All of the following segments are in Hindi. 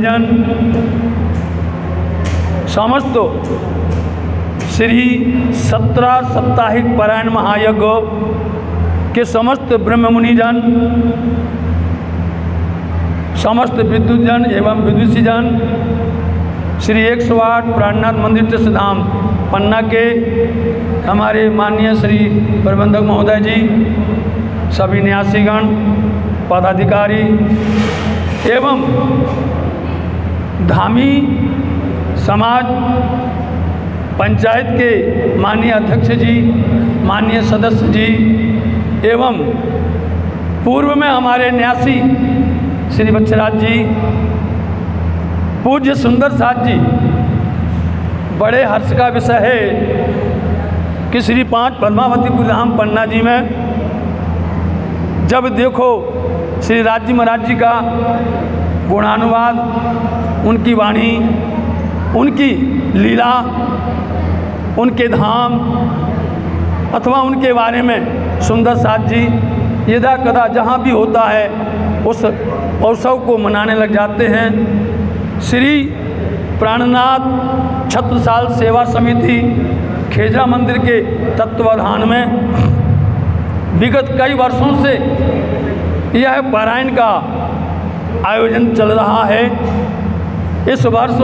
जन, समस्त श्री 17 साप्ताहिक पारायण महायज्ञ के समस्त ब्रह्म मुनि जन, समस्त विद्युत जन एवं विदुषी जन, श्री 108 प्राणनाथ मंदिर तीर्थ धाम पन्ना के हमारे माननीय श्री प्रबंधक महोदय जी, सभी न्यासीगण, पदाधिकारी एवं धामी समाज पंचायत के माननीय अध्यक्ष जी, माननीय सदस्य जी एवं पूर्व में हमारे न्यासी श्री बच्चराज जी, पूज्य सुंदर साथ जी। बड़े हर्ष का विषय है कि श्री 5 पद्मावती धाम पन्ना जी में जब देखो श्री राज जी महाराज जी का गुणानुवाद, उनकी वाणी, उनकी लीला, उनके धाम अथवा उनके बारे में सुंदर साथ जी यदा कदा जहाँ भी होता है उस उत्सव को मनाने लग जाते हैं। श्री प्राणनाथ छत्रसाल सेवा समिति खेजरा मंदिर के तत्वाधान में विगत कई वर्षों से यह पारायण का आयोजन चल रहा है। इस वर्ष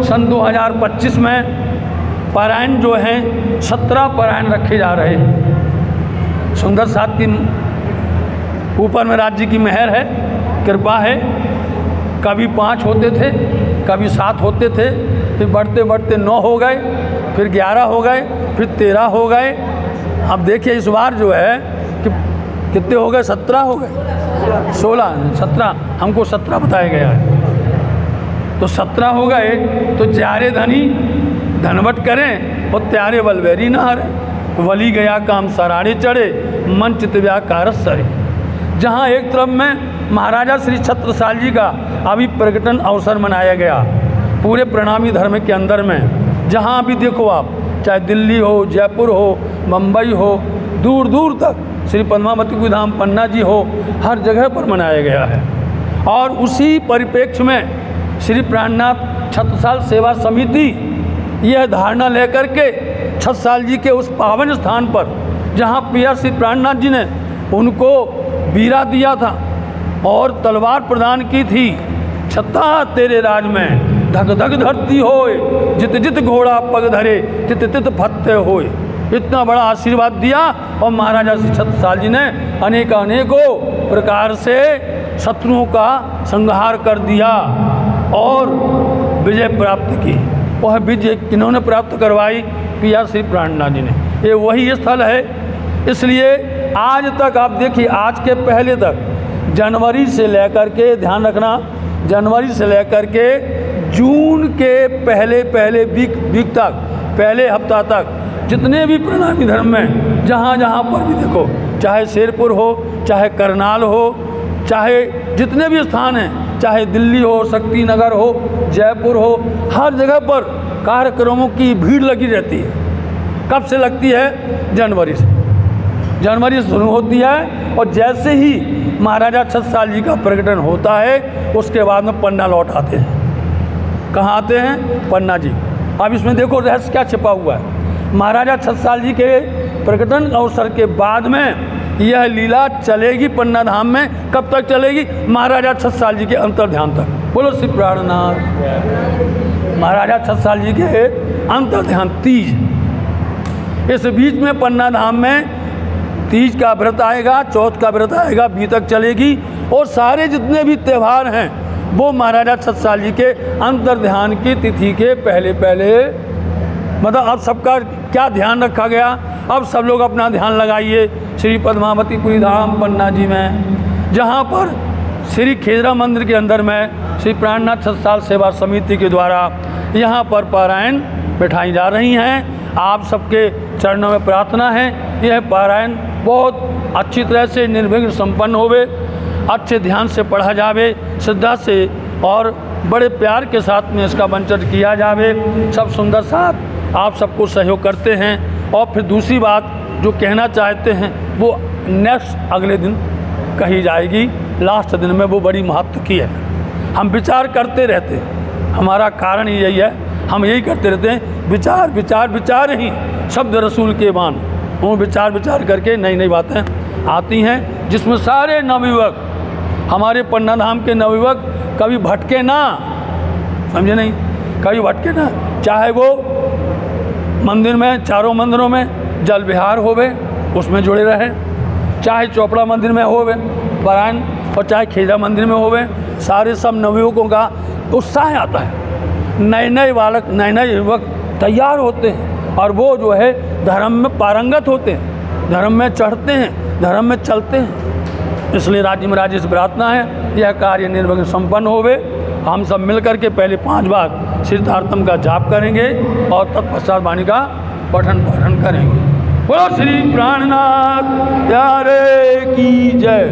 सन 2025 में पारायण जो हैं 17 पारायण रखे जा रहे हैं। सुंदर साथ की ऊपर में राज्य की मेहर है, कृपा है। कभी 5 होते थे, कभी 7 होते थे, फिर बढ़ते बढ़ते 9 हो गए, फिर 11 हो गए, फिर 13 हो गए। अब देखिए इस बार जो है कि कितने हो गए, 17 हो गए, 16 17, हमको 17 बताया गया है। तो 17 हो गए तो चारे धनी धनवट करें और त्यारे बलवेरी न हारे। वली गया काम सराड़े चढ़े, मन चित व्याकार सरे। जहाँ एक तरफ में महाराजा श्री छत्रसाल जी का अभी प्रकटन अवसर मनाया गया पूरे प्रणामी धर्म के अंदर में। जहाँ भी देखो आप, चाहे दिल्ली हो, जयपुर हो, मुंबई हो, दूर दूर तक श्री पद्मावती धाम पन्ना जी हो, हर जगह पर मनाया गया है। और उसी परिप्रेक्ष्य में श्री प्राणनाथ छत्रसाल सेवा समिति यह धारणा लेकर के छत्रसाल जी के उस पावन स्थान पर जहाँ पिया श्री प्राणनाथ जी ने उनको बीरा दिया था और तलवार प्रदान की थी, छत्ता तेरे राज में धक धक धरती होए, जित जित घोड़ा पग धरे तित तित फत्ते होए। इतना बड़ा आशीर्वाद दिया और महाराजा श्री छत्रसाल जी ने अनेकों प्रकार से शत्रुओं का संहार कर दिया और विजय प्राप्त की। वह विजय किन्होंने प्राप्त करवाई? पिया श्री प्राणनाथ जी ने। ये वही स्थल है। इसलिए आज तक आप देखिए, आज के पहले तक जनवरी से लेकर के, ध्यान रखना, जनवरी से लेकर के जून के पहले वीक तक, पहले हफ्ता तक जितने भी प्रणामी धर्म में जहाँ जहाँ पर भी देखो, चाहे शेरपुर हो, चाहे करनाल हो, चाहे जितने भी स्थान हैं, चाहे दिल्ली हो, शक्ति नगर हो, जयपुर हो, हर जगह पर कार्यक्रमों की भीड़ लगी रहती है। कब से लगती है? जनवरी से। जनवरी से शुरू होती है और जैसे ही महाराजा छत्रसाल जी का प्रकटन होता है उसके बाद में पन्ना लौट आते हैं। कहाँ आते हैं? पन्ना जी। अब इसमें देखो रहस्य क्या छिपा हुआ है। महाराजा छत्रसाल जी के प्रकटन अवसर के बाद में यह लीला चलेगी पन्ना धाम में। कब तक चलेगी? महाराजा छत्रसाल जी के अंतर ध्यान तक। बोलो श्री प्राणनाथ। महाराजा छत्रसाल जी के अंतर ध्यान तीज, इस बीच में पन्ना धाम में तीज का व्रत आएगा, चौथ का व्रत आएगा, बी तक चलेगी। और सारे जितने भी त्यौहार हैं वो महाराजा छत्रसाल जी के अंतर ध्यान की तिथि के पहले मतलब अब सबका क्या ध्यान रखा गया? अब सब लोग अपना ध्यान लगाइए श्री पद्मावती धाम पन्ना जी में, जहाँ पर श्री खेजरा मंदिर के अंदर में श्री प्राणनाथ छत्रसाल सेवा समिति के द्वारा यहाँ पर पारायण बैठाई जा रही हैं। आप सबके चरणों में प्रार्थना है यह पारायण बहुत अच्छी तरह से निर्विघ्न संपन्न होवे, अच्छे ध्यान से पढ़ा जावे, श्रद्धा से और बड़े प्यार के साथ में इसका मंचन किया जावे। सब सुंदर साथ आप सबको सहयोग करते हैं। और फिर दूसरी बात जो कहना चाहते हैं वो नेक्स्ट अगले दिन कही जाएगी, लास्ट दिन में, वो बड़ी महत्व की है। हम विचार करते रहते हैं, हमारा कारण ही यही है, हम यही करते रहते हैं, विचार विचार विचार ही शब्द रसूल के बान। वो विचार विचार करके नई नई बातें आती हैं, जिसमें सारे नवयुवक, हमारे पन्ना धाम के नवयुवक कभी भटके ना, समझे नहीं, कभी भटके ना। चाहे वो मंदिर में, चारों मंदिरों में जल विहार होवे, उसमें जुड़े रहे, चाहे चोपड़ा मंदिर में होवे पारायण, और चाहे खेजा मंदिर में होवे, सारे सब नवयुवकों का उत्साह आता है। नए नए बालक, नए नए युवक तैयार होते हैं और वो जो है धर्म में पारंगत होते हैं, धर्म में चढ़ते हैं, धर्म में चलते हैं। इसलिए राज्य में राज्य से प्रार्थना है यह कार्य निर्विघ्न संपन्न होवे। हम सब मिलकर के पहले 5 बार सिद्धार्थम का जाप करेंगे और तत्पश्चात वाणी का पठन पाठन करेंगे। बोलो श्री प्राणनाथ प्यारे की जय।